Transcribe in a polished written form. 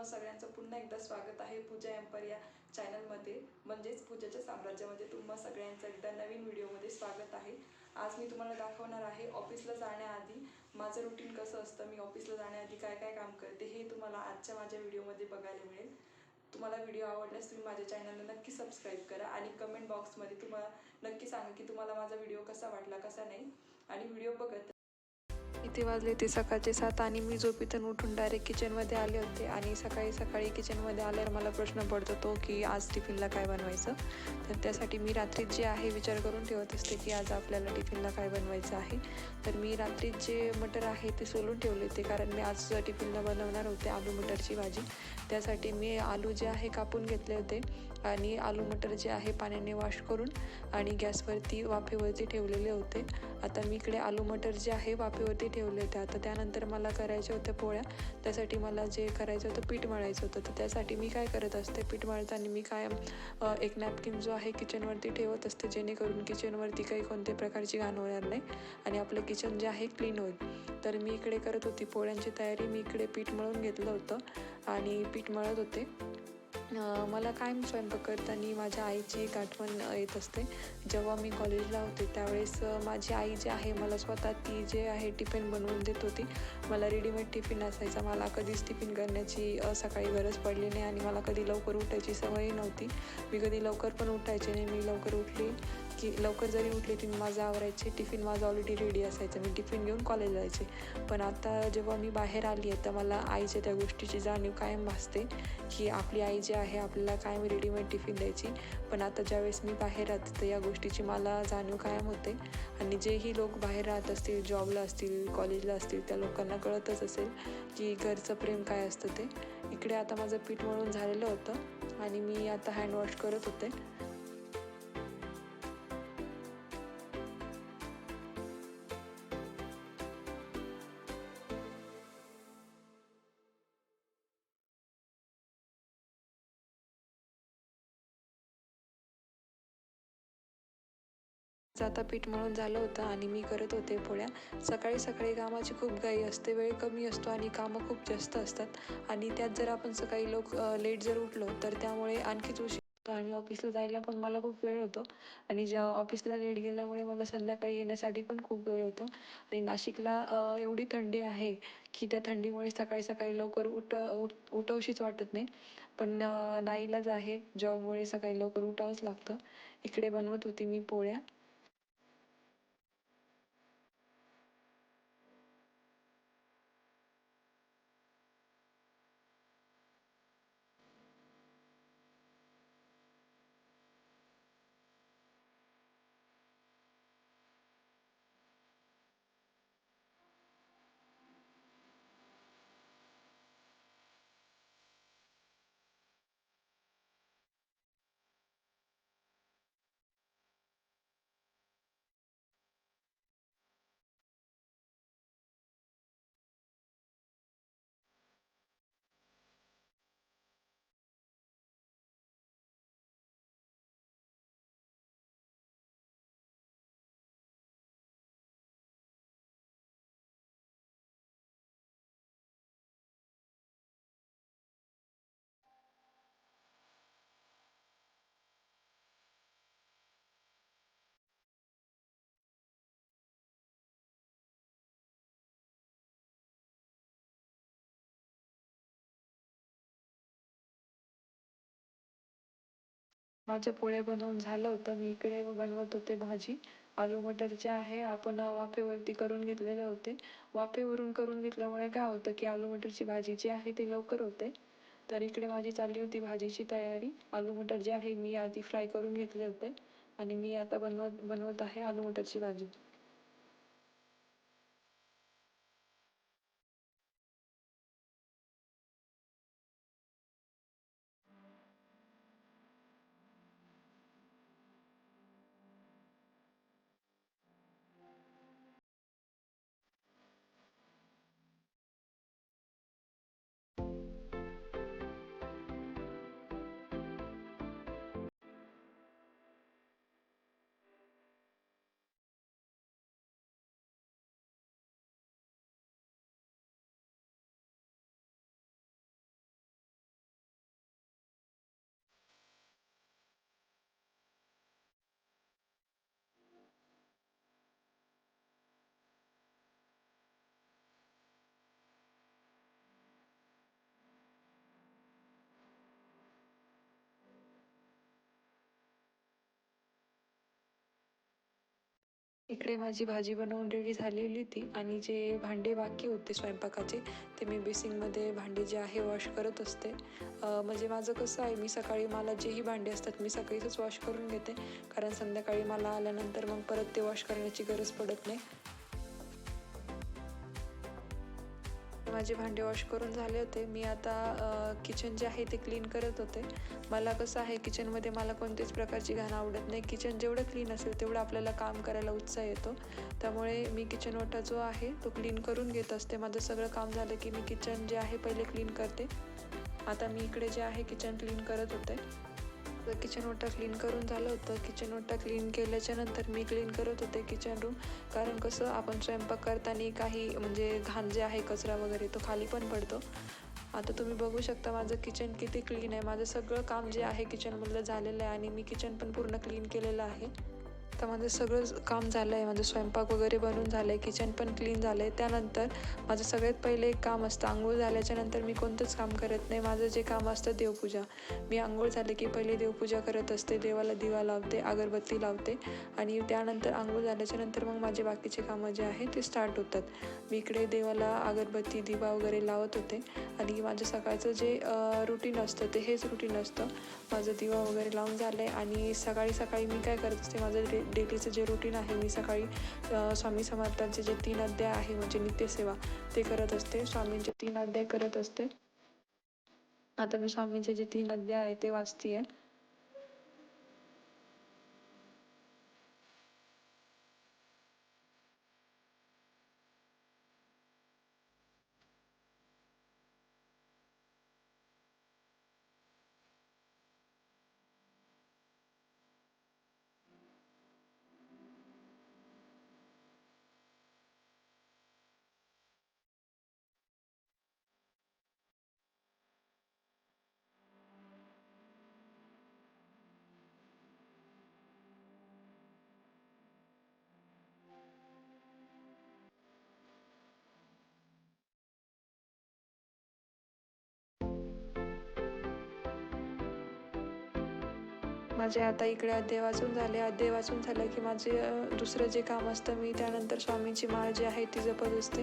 तुम्हा सगळ्यांचं पुन्हा एकदा स्वागत आहे पूजा एम्पायर या चॅनलमध्ये, म्हणजेच पूजाच्या साम्राज्यामध्ये तुम्हा सगळ्यांचं एकदा नवीन व्हिडिओमध्ये स्वागत आहे। आज मी तुम्हाला दाखवणार आहे ऑफिसला जाण्याआधी माझं रुटीन कसं असतं, मी ऑफिसला जाण्याआधी काय काय काम करते हे तुम्हाला आजच्या माझ्या व्हिडिओमध्ये बघायला मिळेल। तुम्हाला व्हिडिओ आवडल्यास तुम्ही माझ्या चॅनलला नक्की सबस्क्राईब करा आणि कमेंट बॉक्समध्ये तुम्हाला नक्की सांगा की तुम्हाला माझा व्हिडिओ कसा वाटला कसा नाही। आणि व्हिडिओ बघत इथे वाजले ते सकाळचे 7 आणि मी झोपेतून उठून डायरेक्ट किचनमध्ये आले होते। आणि सकाळी सकाळी किचनमध्ये आल्यावर मला प्रश्न पडतो तो की आज टिफिनला काय बनवायचं। तर त्यासाठी मी रात्रीच जे आहे विचार करून ठेवत असते की आज आपल्याला टिफिनला काय बनवायचं आहे। तर मी रात्रीत जे मटर आहे ते सोलून ठेवले होते, कारण मी आज टिफिनला बनवणार होते आलू मटरची भाजी। त्यासाठी मी आलू जे आहे कापून घेतले होते आणि आलू मटर जे आहे पाण्याने वॉश करून आणि गॅसवरती वाफेवरती ठेवलेले होते। आता मी इकडे आलू मटर जे आहे वाफेवरती ठेवले होते। आता त्यानंतर मला करायच्या होत्या पोळ्या। त्यासाठी मला जे करायचं होतं पीठ मळायचं होतं। तर त्यासाठी मी काय करत असते, पीठ मळताना मी कायम एक नॅपकिन जो आहे किचनवरती ठेवत असते, जेणेकरून किचनवरती काही कोणत्या प्रकारची घाण होणार नाही आणि आपलं किचन जे आहे क्लीन होईल। तर मी इकडे करत होती पोळ्यांची तयारी। मी इकडे पीठ मळून घेतलं होतं आणि पीठ मळत होते। मला कायम स्वयंपाक करताना माझ्या आईची एक आठवण येत असते। जेव्हा मी कॉलेजला होते त्यावेळेस माझी आई जी आहे मला स्वतः ती जे आहे टिफिन बनवून देत होती। मला रेडीमेड टिफिन असायचा, मला कधीच टिफिन करण्याची सकाळी गरज पडली नाही आणि मला कधी लवकर उठायची सवयही नव्हती। मी कधी लवकर पण उठायचे नाही। मी लवकर उठली की लवकर जरी उठले ती माझं आवरायचे, टिफिन माझं ऑलरेडी रेडी असायचं, मी टिफिन घेऊन कॉलेजला जायचे। पण आता जेव्हा मी बाहेर आली आहे तर मला आईच्या त्या गोष्टीची जाणीव कायम भासते की आपली आई जी आहे आपल्याला कायम रेडीमेड टिफिन द्यायची। पण आता ज्यावेळेस मी बाहेर राहते तर या गोष्टीची मला जाणीव कायम होते। आणि जेही लोक बाहेर राहत असतील, जॉबला असतील, कॉलेजला असतील, त्या लोकांना कळतच असेल की घरचं प्रेम काय असतं ते। इकडे आता माझं पीठ मळून झालेलं होतं आणि मी आता हँडवॉश करत होते। आता पीठ मळून झालं होतं आणि मी करत होते पोळ्या। सकाळी सकाळी कामाची खूप घाई असते, वेळ कमी असतो आणि कामं खूप जास्त असतात। आणि त्यात जर आपण सकाळी लेट जर उठलो तर त्यामुळे आणखीच उशीर होतो आणि ऑफिसला जायला पण मला खूप वेळ होतो। आणि ज्या ऑफिसला लेट गेल्यामुळे मला संध्याकाळी येण्यासाठी पण खूप वेळ होतो। आणि नाशिकला एवढी थंडी आहे की त्या थंडीमुळे सकाळी सकाळी लवकर उठवशीच वाटत नाही। पण नाईलाज आहे, जॉबमुळे सकाळी लवकर उठावंच लागतं। इकडे बनवत होती मी पोळ्या। माझ्या पोळ्या बनवून झालं होतं। मी इकडे बनवत होते भाजी। आलू मटर जे आहे आपण वाफेवरती करून घेतलेले होते। वाफेवरून करून घेतल्यामुळे काय होतं की आलू मटरची भाजी जी आहे ती लवकर होते। तर इकडे माझी चालली होती भाजीची तयारी। आलू मटर जे आहे मी आधी फ्राय करून घेतले होते आणि मी आता बनवत आहे आलू मटरची भाजी। इकडे माझी भाजी बनवून रेडी झालेली होती आणि जे भांडे बाकी होते स्वयंपाकाचे ते मी बेसिंगमध्ये भांडे जे आहे वॉश करत असते. म्हणजे माझं कसं आहे, मी सकाळी मला जेही भांडे असतात मी सकाळीच वॉश करून घेते, कारण संध्याकाळी मला आल्यानंतर मग परत ते वॉश करण्याची गरज पडत नाही. माझे भांडे वॉश करून झाले होते. मी आता किचन जे आहे ते क्लीन करत होते. मला कसं आहे, किचनमध्ये मला कोणत्याच प्रकारची घाण आवडत नाही. किचन जेवढं क्लीन असेल तेवढं आपल्याला काम करायला उत्साह येतो. त्यामुळे मी किचन ओटा जो आहे तो क्लीन करून घेत असते. माझं सगळं काम झालं की मी किचन जे आहे पहिले क्लीन करते. आता मी इकडे जे आहे किचन क्लीन करत होते. किचन ओटा क्लीन करून झालं होतं. किचन ओटा क्लीन केल्याच्या नंतर मी क्लीन करत होते किचन रूम, कारण कसं आपण स्वयंपाक करताना काही म्हणजे घाण जे आहे कचरा वगैरे तो खाली पण पडतो. आता तुम्ही बघू शकता माझं किचन किती क्लीन आहे. माझं सगळं काम जे आहे किचनमधलं झालेलं आहे आणि मी किचन पण पूर्ण क्लीन केलेलं आहे. आता माझं सगळं काम झालं आहे. माझं स्वयंपाक वगैरे बनवून झालं आहे, किचन पण क्लीन झालं आहे. त्यानंतर माझं सगळ्यात पहिले एक काम असतं, अंघोळ झाल्याच्या नंतर मी कोणतंच काम करत नाही. माझं जे काम असतं देवपूजा. मी अंघोळ झाले की पहिले देवपूजा करत असते, देवाला दिवा लावते, अगरबत्ती लावते आणि त्यानंतर अंघोळ झाल्याच्या नंतर मग माझे बाकीचे कामं जे आहे ते स्टार्ट होतात. मी इकडे देवाला अगरबत्ती दिवा वगैरे लावत होते आणि माझं सकाळचं जे रुटीन असतं ते हेच रुटीन असतं. माझं दिवा वगैरे लावून झालं आहे आणि सकाळी सकाळी मी काय करत असते, माझं डेलीचं जे रुटीन आहे, मी सकाळी स्वामी समर्थांचे जे 3 अध्याय आहे म्हणजे नित्यसेवा ते करत असते. स्वामींचे 3 अध्याय करत असते. आता मी स्वामींचे जे 3 अध्याय आहे ते वाचते. माझे आता इकडे अध्याय वाचून झाले. अध्याय वाचून झालं की माझे दुसरं जे काम असतं, मी त्यानंतर स्वामींची माळ जी आहे ती जपत असते.